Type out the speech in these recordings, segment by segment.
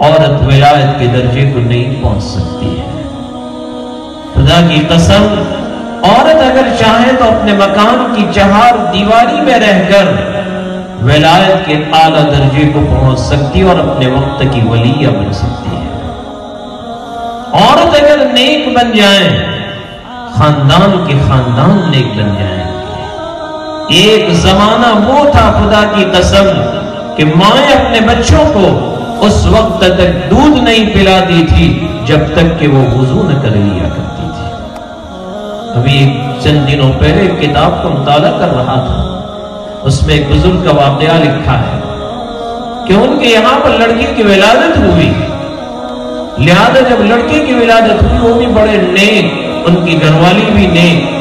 عورت ولایت کے درجے کو نہیں پہنچ سکتی ہے۔ خدا کی قسم، عورت اگر چاہے تو اپنے مکان کی چہار دیواری میں رہ کر ولایت کے اعلیٰ درجے کو پہنچ سکتی اور اپنے وقت کی ولیہ بن سکتی ہے۔ عورت اگر نیک بن جائیں، خاندان کے خاندان نیک بن جائیں گے۔ ایک زمانہ وہ تھا خدا کی قسم کہ مائیں اپنے بچوں کو اس وقت تک دودھ نہیں پلاتی تھی جب تک کہ وہ وضو نہ کر لیا کرتی تھی۔ ابھی چند دنوں پہلے ایک کتاب کا مطالعہ کر رہا تھا، اس میں ایک بزرگ کا واقعہ لکھا ہے کہ ان کے یہاں پر لڑکی کی ولادت ہوئی، لہذا جب لڑکی کی ولادت ہوئی وہ بھی بڑے نیک، ان کی گھر والی بھی نیک۔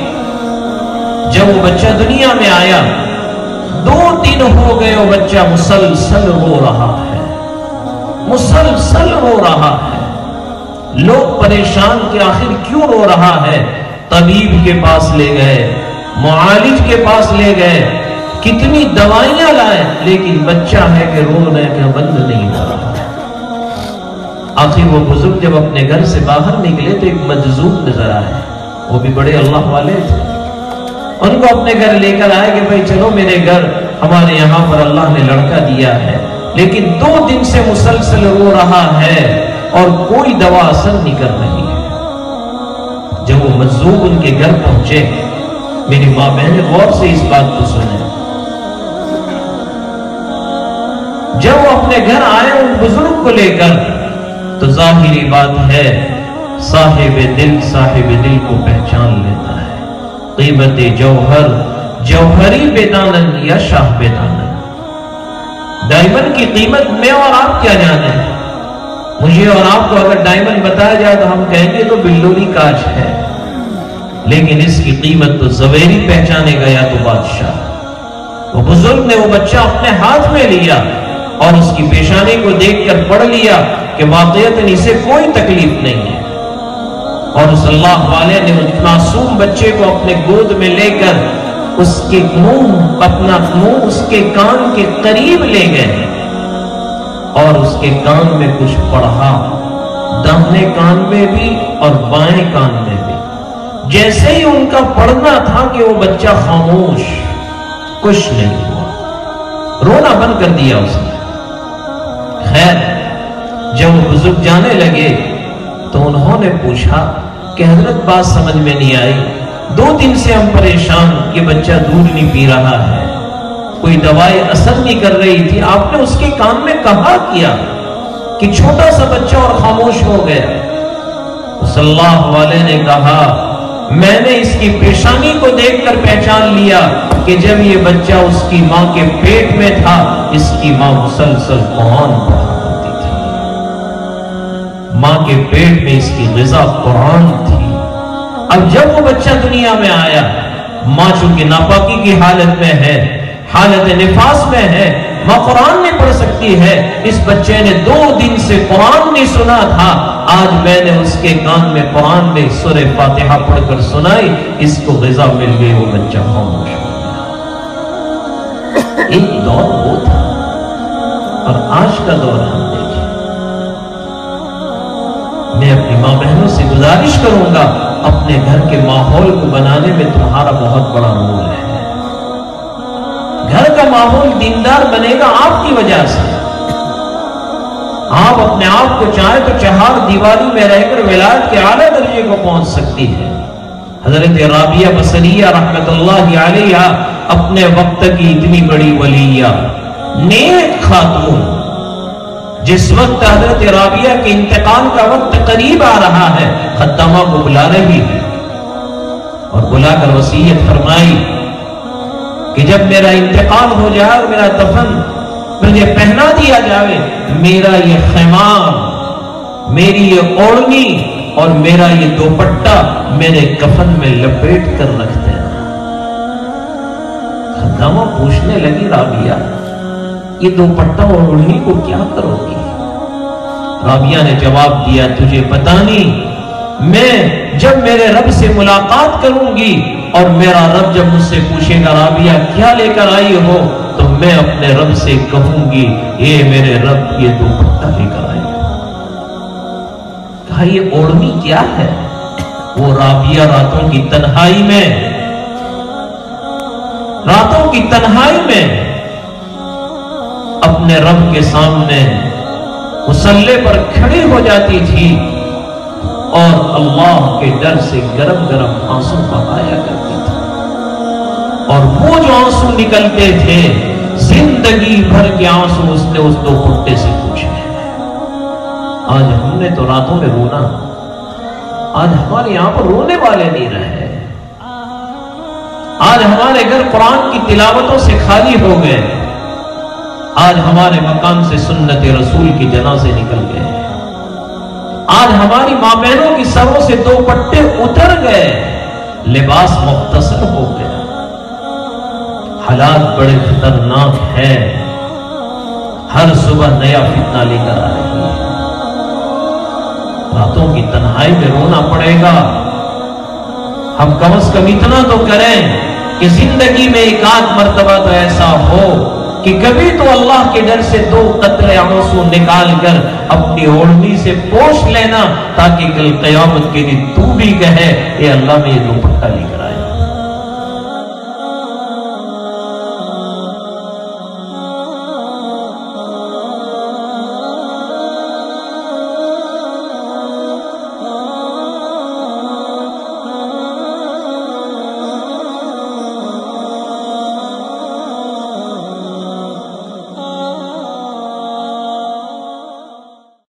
جب وہ بچہ دنیا میں آیا، 2 دن ہو گئے وہ بچہ مسلسل رو رہا ہے، مسلسل رو رہا ہے۔ لوگ پریشان کہ آخر کیوں رو رہا ہے؟ طبیب کے پاس لے گئے، معالج کے پاس لے گئے، کتنی دوائیاں لائے، لیکن بچہ ہے کہ رونے کا بند نہیں ہو رہا۔ آخر وہ بزرگ جب اپنے گھر سے باہر نکلے تو ایک مجذوب نظر آئے، وہ بھی بڑے اللہ والے تھے۔ ان کو اپنے گھر لے کر آئے کہ بھائی چلو میرے گھر، ہمارے یہاں پر اللہ نے لڑکا دیا ہے، لیکن 2 دن سے مسلسل رو رہا ہے اور کوئی دوا اثر نہیں کر رہی ہے۔ جب وہ مجذوب ان کے گھر پہنچے، میری ماں بہنیں غور سے اس بات کو سنیں، جب وہ اپنے گھر آئے ان بزرگ کو لے کر، تو ظاہری بات ہے صاحب دل کو پہچان لیتا ہے۔ قیمت جوہر، جوہری بیدانن یا شاہ بیدانن۔ ڈائمنڈ کی قیمت میں اور آپ کیا جانے ہیں؟ مجھے اور آپ کو اگر ڈائمنڈ بتایا جائے تو ہم کہیں گے تو بلوری کاج ہے، لیکن اس کی قیمت تو زویری پہچانے گا یا تو بادشاہ۔ وہ بزرگ نے وہ بچہ اپنے ہاتھ میں لیا اور اس کی پیشانی کو دیکھ کر پڑھ لیا کہ واقعتاً اسے کوئی تکلیف نہیں ہے، اور اس اللہ والے نے اس معصوم بچے کو اپنے گود میں لے کر اس کے اپنا منہ اس کے کان کے قریب لے گئے اور اس کے کان میں کچھ پڑھا، داہنے کان میں بھی اور بائیں کان میں بھی۔ جیسے ہی ان کا پڑھنا تھا کہ وہ بچہ خاموش، کچھ نہیں ہوا، رونا بند کر دیا اس نے۔ خیر، جب وہ بزرگ جانے لگے تو انہوں نے پوچھا کہ حضرت بات سمجھ میں نہیں آئی، 2 دن سے ہم پریشان کہ بچہ دودھ نہیں پی رہا ہے، کوئی دوائی اثر نہیں کر رہی تھی، آپ نے اس کے کان میں کہا کیا کہ چھوٹا سا بچہ اور خاموش ہو گیا؟ اس اللہ والے نے کہا میں نے اس کی پیشانی کو دیکھ کر پہچان لیا کہ جب یہ بچہ اس کی ماں کے پیٹ میں تھا، اس کی ماں مسلسل قرآن پڑھا کرتی تھی، ماں کے پیٹ میں اس کی غذا قرآن تھی۔ اب جب وہ بچہ دنیا میں آیا، ماں چونکہ ناپاکی کی حالت میں ہے، حالت نفاس میں ہے، ماں قرآن نہیں پڑھ سکتی ہے، اس بچے نے 2 دن سے قرآن نہیں سنا تھا، آج میں نے اس کے کان میں قرآن میں سورہ فاتحہ پڑھ کر سنائی، اس کو غذا مل گئی، وہ بچہ خاموش ہو گیا۔ ایک دور وہ تھا اور آج کا دور ہم دیکھیں۔ میں اپنی ماں بہنوں سے گزارش کروں گا، اپنے گھر کے ماحول کو بنانے میں تمہارا بہت بڑا رول ہے۔ گھر کا ماحول دیندار بنے گا آپ کی وجہ سے۔ آپ اپنے آپ کو چاہیں تو چہار دیواری میں رہ کر ولایت کے اعلیٰ درجے کو پہنچ سکتی ہے۔ حضرت رابعہ بصریہ رحمت اللہ علیہ اپنے وقت کی اتنی بڑی ولیہ، نیک خاتون، جس وقت حضرت رابعہ کے انتقال کا وقت قریب آ رہا ہے، خدامہ کو بلا رہی ہے اور بلا کر وصیت فرمائی کہ جب میرا انتقال ہو جائے اور میرا دفن مجھے پہنا دیا جائے، میرا یہ خیمار، میری یہ اوڑھنی اور میرا یہ دوپٹہ میرے کفن میں لپیٹ کر رکھ دینا۔ خدامہ پوچھنے لگی رابعہ یہ دوپٹہ اور اوڑھنی کو کیا کرو گی؟ رابعہ نے جواب دیا تجھے پتہ نہیں، میں جب میرے رب سے ملاقات کروں گی اور میرا رب جب مجھ سے پوچھے گا رابعہ کیا لے کر آئی ہو، تو میں اپنے رب سے کہوں گی اے میرے رب یہ دوپٹہ لے کر آئی ہو۔ کہا یہ اوڑھنی کیا ہے؟ وہ رابعہ راتوں کی تنہائی میں اپنے رب کے سامنے مصلی پر کھڑی ہو جاتی تھی اور اللہ کے ڈر سے گرم گرم آنسو بہایا کرتی تھی، اور وہ جو آنسو نکلتے تھے زندگی بھر کے آنسو اس نے اس دو پٹے سے پوچھے۔ آج ہم نے تو راتوں میں رونا، آج ہمارے یہاں پر رونے والے نہیں رہے، آج ہمارے گھر قرآن کی تلاوتوں سے خالی ہو گئے، آج ہمارے مکان سے سنت رسول کی جنازے نکل گئے، آج ہماری ماں بہنوں کی سروں سے دو پٹے اتر گئے، لباس مختصر ہو گیا۔ حالات بڑے خطرناک ہیں، ہر صبح نیا فتنہ لے کر آ رہی ہے۔ راتوں کی تنہائی میں رونا پڑے گا۔ ہم کم از کم اتنا تو کریں کہ زندگی میں ایک آدھ مرتبہ تو ایسا ہو کہ کبھی تو اللہ کے ڈر سے دو قطرے آنسو نکال کر اپنی اوڑھنی سے پوچھ لینا، تاکہ کل قیامت کے دن تو بھی کہے اے اللہ میں یہ دوپٹہ لے کر آیا۔